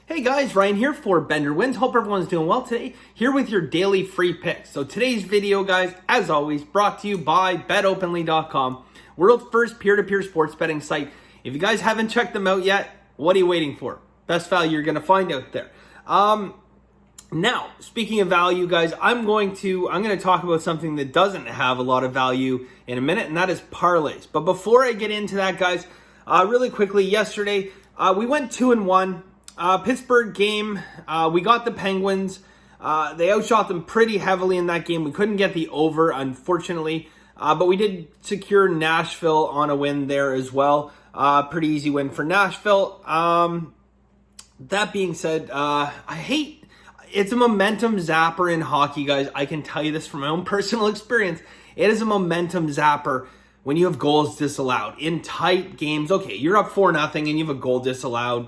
Hey guys, Ryan here for Bender Wins. Hope everyone's doing well today. Here with your daily free picks. So today's video, guys, as always, brought to you by betopenly.com, world's first peer-to-peer sports betting site. If you guys haven't checked them out yet, what are you waiting for? Best value you're going to find out there. Now, speaking of value, guys, I'm going to talk about something that doesn't have a lot of value in a minute, and that is parlays. But before I get into that, guys, really quickly, yesterday we went 2-1. Pittsburgh game, we got the Penguins. They outshot them pretty heavily in that game. We couldn't get the over, unfortunately, but we did secure Nashville on a win there as well. Pretty easy win for Nashville. That being said, it's a momentum zapper in hockey, guys. I can tell you this from my own personal experience. It is a momentum zapper when you have goals disallowed in tight games. Okay, you're up 4-0 and you have a goal disallowed,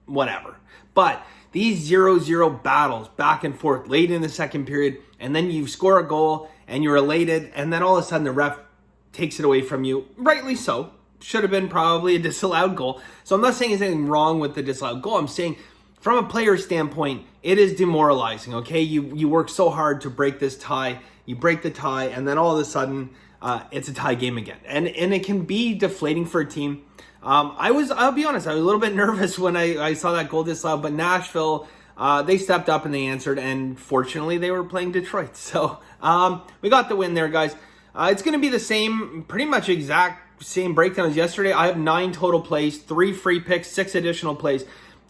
whatever. But these 0-0 battles back and forth late in the second period, and then you score a goal and you're elated, and then all of a sudden the ref takes it away from you. Rightly so. Should have been probably a disallowed goal. So I'm not saying there's anything wrong with the disallowed goal. I'm saying from a player standpoint, it is demoralizing, okay? You work so hard to break this tie. You break the tie, and then all of a sudden, it's a tie game again. And it can be deflating for a team. I'll be honest, I was a little bit nervous when I saw that goal disallowed, but Nashville, they stepped up and they answered, and fortunately they were playing Detroit. So we got the win there, guys. It's going to be the same, pretty much exact same breakdown as yesterday. I have 9 total plays, 3 free picks, 6 additional plays.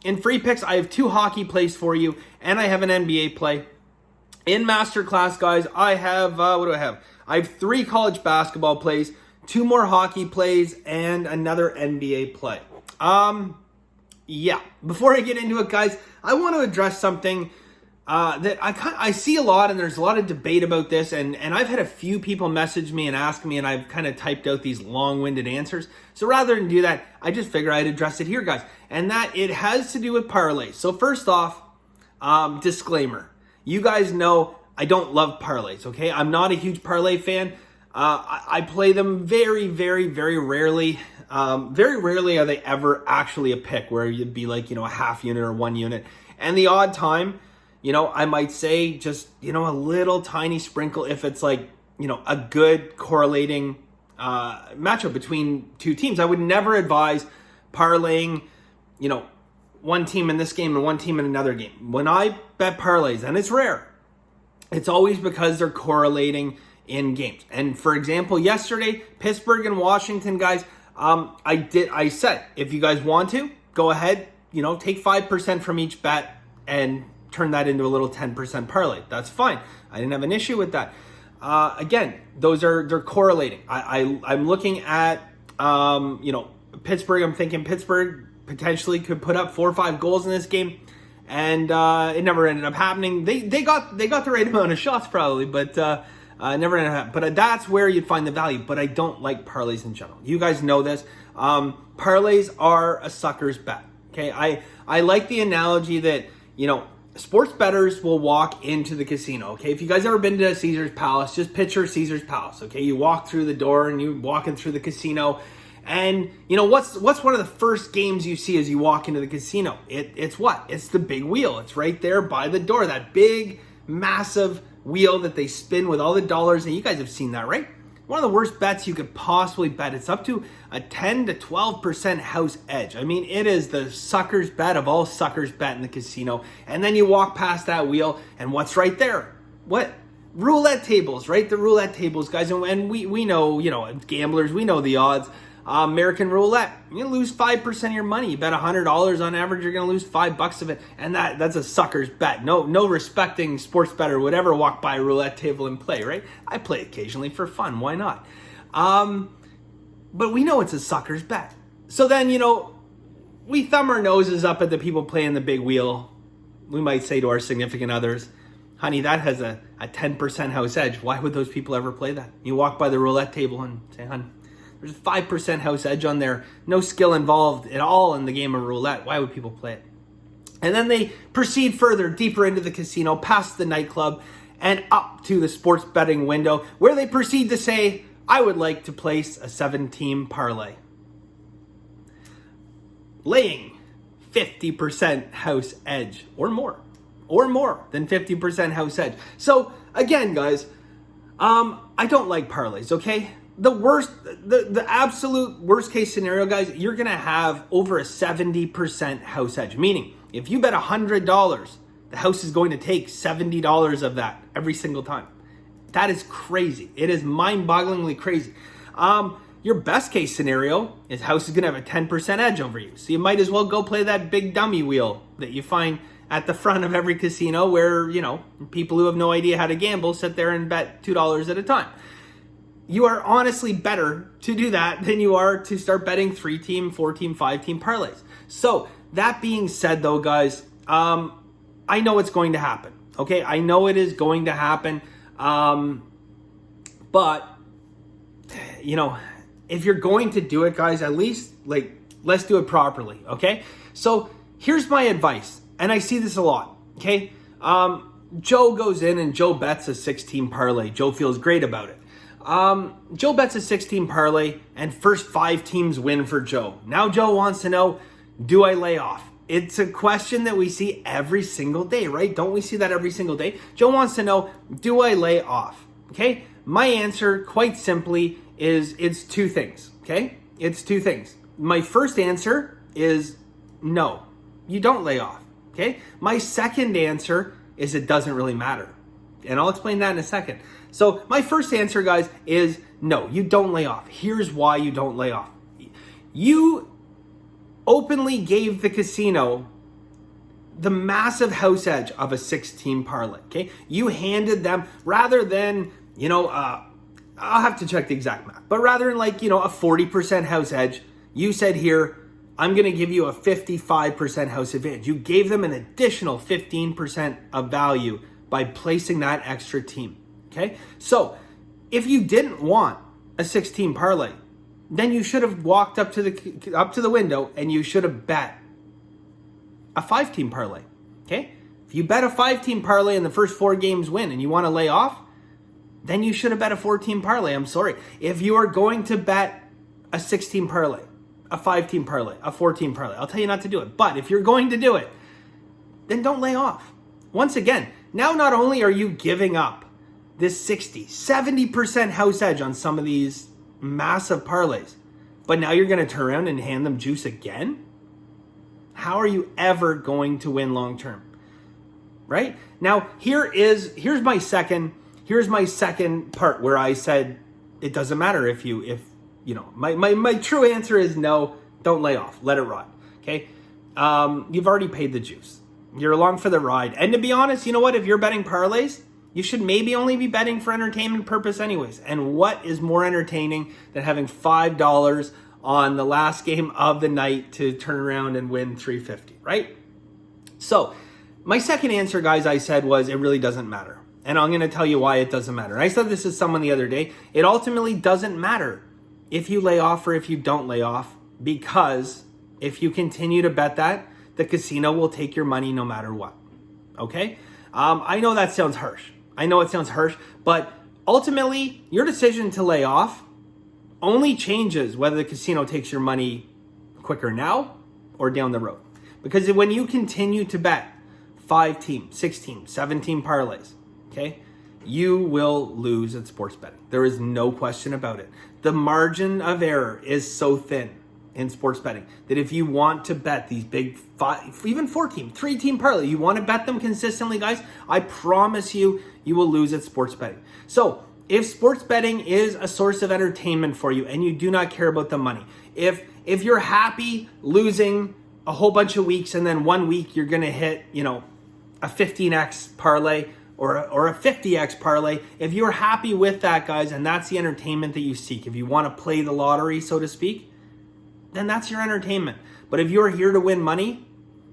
In free picks, I have 2 hockey plays for you, and I have an NBA play. In Masterclass, guys, I have, what do I have? I have 3 college basketball plays, 2 more hockey plays, and another NBA play. Yeah. Before I get into it, guys, I want to address something that I see a lot, and there's a lot of debate about this, and I've had a few people message me and ask me, and I've kind of typed out these long-winded answers. So rather than do that, I just figured I'd address it here, guys, and that it has to do with parlays. So first off, disclaimer. You guys know I don't love parlays, okay? I'm not a huge parlay fan. I play them very, very, very rarely. Very rarely are they ever actually a pick where you'd be like, a half unit or 1 unit. And the odd time, I might say just, a little tiny sprinkle if it's like, a good correlating matchup between 2 teams. I would never advise parlaying, one team in this game and one team in another game. When I bet parlays, and it's rare, it's always because they're correlating in games. And for example, yesterday, Pittsburgh and Washington, guys, I said, if you guys want to, go ahead, take 5% from each bet and turn that into a little 10% parlay. That's fine. I didn't have an issue with that. Again, they're correlating. I'm looking at, Pittsburgh. I'm thinking Pittsburgh potentially could put up 4 or 5 goals in this game. And it never ended up happening. They got the right amount of shots probably, but never ended up. But that's where you'd find the value. But I don't like parlays in general. You guys know this. Parlays are a sucker's bet. Okay, I like the analogy that sports bettors will walk into the casino. Okay, if you guys ever been to Caesar's Palace, just picture Caesar's Palace. Okay, you walk through the door and you walking through the casino. And what's one of the first games you see as you walk into the casino? It's what? It's the big wheel. It's right there by the door. That big, massive wheel that they spin with all the dollars. And you guys have seen that, right? One of the worst bets you could possibly bet. It's up to a 10 to 12% house edge. I mean, it is the sucker's bet of all suckers bet in the casino. And then you walk past that wheel, and what's right there? What? Roulette tables, right? The roulette tables, guys. And we know, gamblers, we know the odds. American roulette, you're going to lose 5% of your money. You bet $100 on average, you're going to lose $5 of it. And that's a sucker's bet. No respecting sports bettor would ever walk by a roulette table and play, right? I play occasionally for fun. Why not? But we know it's a sucker's bet. So then, we thumb our noses up at the people playing the big wheel. We might say to our significant others, honey, that has a 10% house edge. Why would those people ever play that? You walk by the roulette table and say, honey, there's a 5% house edge on there. No skill involved at all in the game of roulette. Why would people play it? And then they proceed further, deeper into the casino, past the nightclub, and up to the sports betting window, where they proceed to say, I would like to place a 7-team parlay. Laying 50% house edge or more than 50% house edge. So again, guys, I don't like parlays, okay? The absolute worst case scenario, guys, you're going to have over a 70% house edge, meaning if you bet $100, the house is going to take $70 of that every single time. That is crazy. It is mind-bogglingly crazy. Your best case scenario is house is going to have a 10% edge over you. So you might as well go play that big dummy wheel that you find at the front of every casino where, you know, people who have no idea how to gamble sit there and bet $2 at a time. You are honestly better to do that than you are to start betting 3-team, 4-team, 5-team parlays. So that being said though, guys, I know it's going to happen. Okay, I know it is going to happen. But, you know, if you're going to do it, guys, at least, like, let's do it properly, okay? So here's my advice, and I see this a lot, okay? Joe goes in and Joe bets a 6-team parlay. Joe feels great about it. Joe bets a 6-team parlay, and first 5 teams win for Joe. Now Joe wants to know, do I lay off? It's a question that we see every single day, right? Don't we see that every single day? Joe wants to know, do I lay off? Okay? My answer, quite simply, is it's 2 things, okay? It's 2 things. My first answer is no, you don't lay off, okay? My second answer is it doesn't really matter. And I'll explain that in a second. So my first answer, guys, is no, you don't lay off. Here's why you don't lay off. You openly gave the casino the massive house edge of a 6-team parlay, okay? You handed them, rather than, you know, I'll have to check the exact math, but rather than like, you know, a 40% house edge, you said here, I'm going to give you a 55% house advantage. You gave them an additional 15% of value by placing that extra team, okay? So if you didn't want a 6-team parlay, then you should have walked up to the window and you should have bet a 5-team parlay, okay? If you bet a 5-team parlay and the first 4 games win and you want to lay off, then you should have bet a 4-team parlay. I'm sorry. If you are going to bet a 6-team parlay, a 5-team parlay, a 4-team parlay, I'll tell you not to do it. But if you're going to do it, then don't lay off. Once again, now not only are you giving up this 60, 70% house edge on some of these massive parlays, but now you're going to turn around and hand them juice again? How are you ever going to win long term? Right? Now, here's my second part where I said it doesn't matter if you know, my true answer is no, don't lay off. Let it ride. Okay? You've already paid the juice. You're along for the ride. And to be honest, you know what? If you're betting parlays, you should maybe only be betting for entertainment purpose anyways. And what is more entertaining than having $5 on the last game of the night to turn around and win $350, right? So my second answer, guys, I said was it really doesn't matter. And I'm going to tell you why it doesn't matter. I said this to someone the other day. It ultimately doesn't matter if you lay off or if you don't lay off, because if you continue to bet that, the casino will take your money no matter what. Okay? I know that sounds harsh. I know it sounds harsh, but ultimately, your decision to lay off only changes whether the casino takes your money quicker now or down the road. Because when you continue to bet 5-team, 6-team, 7-team parlays, okay, you will lose at sports betting. There is no question about it. The margin of error is so thin in sports betting that if you want to bet these big 5, even 4-team, 3-team parlay, you want to bet them consistently, guys, I promise you, you will lose at sports betting. So if sports betting is a source of entertainment for you and you do not care about the money, if you're happy losing a whole bunch of weeks and then 1 week you're going to hit, you know, a 15x parlay or a 50x parlay, if you're happy with that, guys, and that's the entertainment that you seek, if you want to play the lottery, so to speak, then that's your entertainment. But if you're here to win money,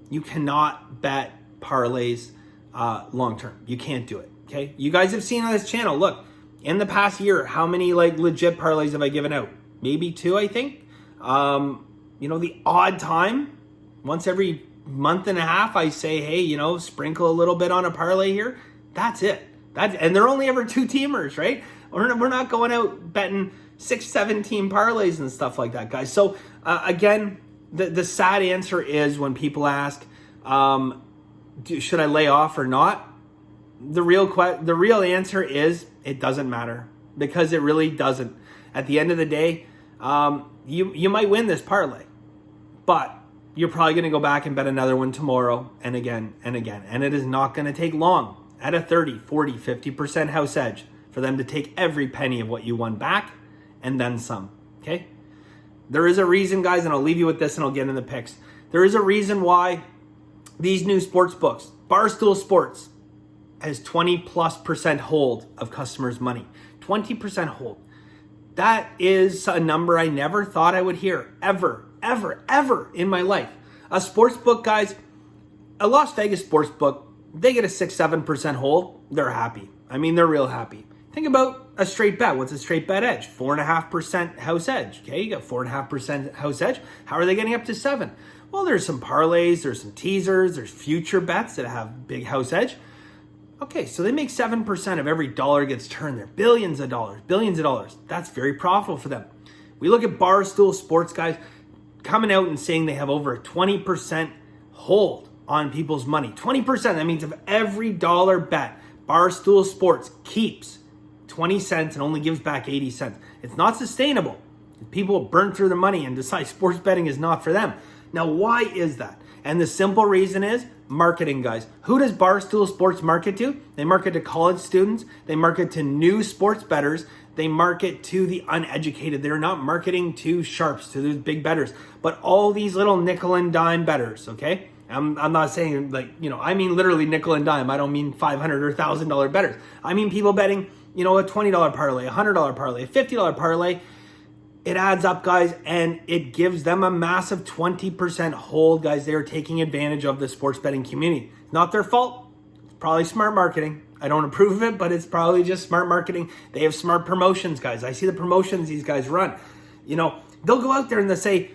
you cannot bet parlays long term. You can't do it, okay? You guys have seen on this channel, look, in the past year, how many like legit parlays have I given out? Maybe 2, I think. You know, the odd time, once every month and a half, I say, hey, you know, sprinkle a little bit on a parlay here. That's it. And they're only ever 2-teamers, right? We're not going out betting 6, 7-team parlays and stuff like that, guys. So again, the sad answer is when people ask, should I lay off or not? The real answer is it doesn't matter, because it really doesn't. At the end of the day, you might win this parlay, but you're probably going to go back and bet another one tomorrow and again and again. And it is not going to take long at a 30, 40, 50% house edge for them to take every penny of what you won back and then some, okay? There is a reason, guys, and I'll leave you with this and I'll get in the picks. There is a reason why these new sports books, Barstool Sports, has 20+% hold of customers' money. 20% hold. That is a number I never thought I would hear, ever in my life. A sports book, guys, a Las Vegas sports book, they get a 6-7% hold. They're happy. I mean, they're real happy. Think about a straight bet. What's a straight bet edge? 4.5% house edge. Okay, you got 4.5% house edge. How are they getting up to 7? Well, there's some parlays, there's some teasers, there's future bets that have big house edge. Okay, so they make 7% of every dollar gets turned there. Billions of dollars. That's very profitable for them. We look at Barstool Sports, guys, coming out and saying they have over a 20% hold on people's money. 20%, that means of every dollar bet, Barstool Sports keeps 20 cents and only gives back 80 cents. It's not sustainable. People burn through their money and decide sports betting is not for them. Now, why is that? And the simple reason is marketing, guys. Who does Barstool Sports market to? They market to college students. They market to new sports bettors. They market to the uneducated. They're not marketing to sharps, to those big bettors, but all these little nickel and dime bettors, okay? I'm not saying I mean literally nickel and dime. I don't mean $500 or $1,000 bettors. I mean people betting, a $20 parlay, a $100 parlay, a $50 parlay. It adds up, guys, and it gives them a massive 20% hold, guys. They are taking advantage of the sports betting community. It's not their fault. It's probably smart marketing. I don't approve of it, but it's probably just smart marketing. They have smart promotions, guys. I see the promotions these guys run. They'll go out there and they'll say,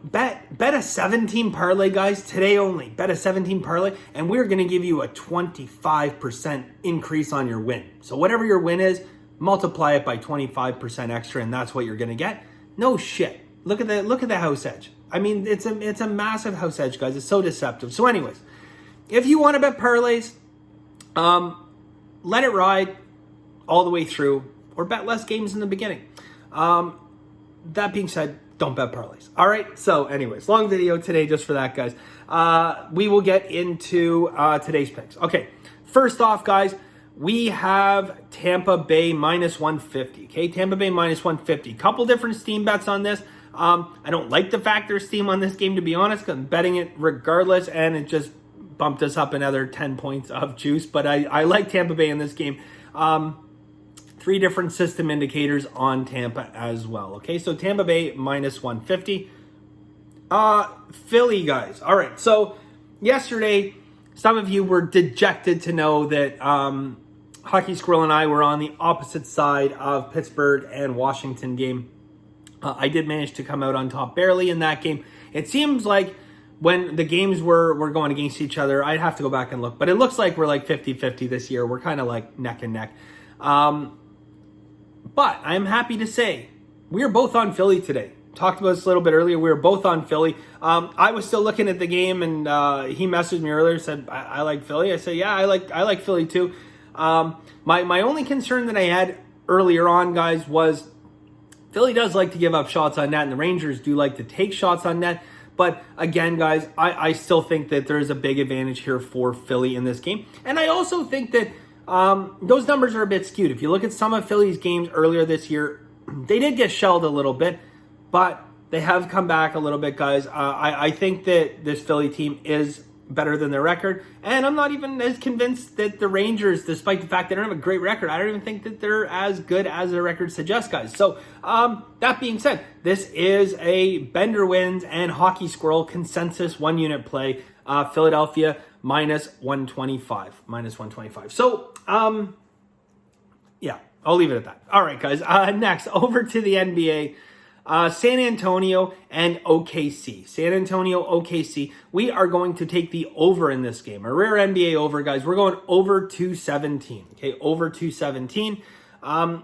bet a 17 parlay, guys, today only. Bet a 17 parlay, and we're going to give you a 25% increase on your win. So whatever your win is, multiply it by 25% extra, and that's what you're going to get. No shit. Look at the house edge. I mean, it's a massive house edge, guys. It's so deceptive. So anyways, if you want to bet parlays, let it ride all the way through, or bet less games in the beginning. That being said, don't bet parlays. All right. So anyways, long video today just for that, guys. We will get into today's picks. Okay. First off, guys, we have Tampa Bay -150. Okay, Tampa Bay -150. Couple different steam bets on this. I don't like the fact there's steam on this game, to be honest, because I'm betting it regardless, and it just bumped us up another 10 points of juice. But I like Tampa Bay in this game. 3 different system indicators on Tampa as well. Okay, so Tampa Bay -150. Philly, guys. All right, so yesterday, some of you were dejected to know that Hockey Squirrel and I were on the opposite side of Pittsburgh and Washington game. I did manage to come out on top barely in that game. It seems like when the games were going against each other, I'd have to go back and look, but it looks like we're like 50-50 this year. We're kind of like neck and neck. But I'm happy to say we are both on Philly today. Talked about this a little bit earlier. We were both on Philly. I was still looking at the game, and he messaged me earlier, said, I like Philly. I said, yeah, I like Philly too. My only concern that I had earlier on, guys, was Philly does like to give up shots on net, and the Rangers do like to take shots on net. But again, guys, I still think that there is a big advantage here for Philly in this game. And I also think that those numbers are a bit skewed. If you look at some of Philly's games earlier this year, they did get shelled a little bit, but they have come back a little bit, guys. I think that this Philly team is better than their record, and I'm not even as convinced that the Rangers, despite the fact they don't have a great record, I don't even think that they're as good as their record suggests, guys. So that being said, this is a Bender wins and Hockey Squirrel consensus 1-unit play. Philadelphia -125. So yeah, I'll leave it at that. All right, guys. Next, over to the NBA. San Antonio and OKC. San Antonio, OKC. We are going to take the over in this game. A rare NBA over, guys. We're going over 217. Okay, over 217.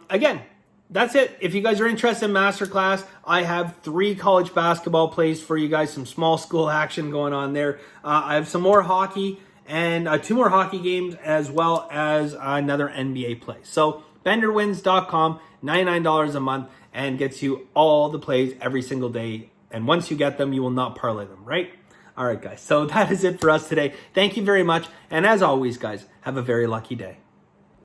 Again, that's it. If you guys are interested in Masterclass, I have 3 college basketball plays for you guys, some small school action going on there. I have some more hockey and 2 more hockey games, as well as another NBA play. So benderwins.com, $99 a month, and gets you all the plays every single day. And once you get them, you will not parlay them, right? All right, guys. So that is it for us today. Thank you very much. And as always, guys, have a very lucky day.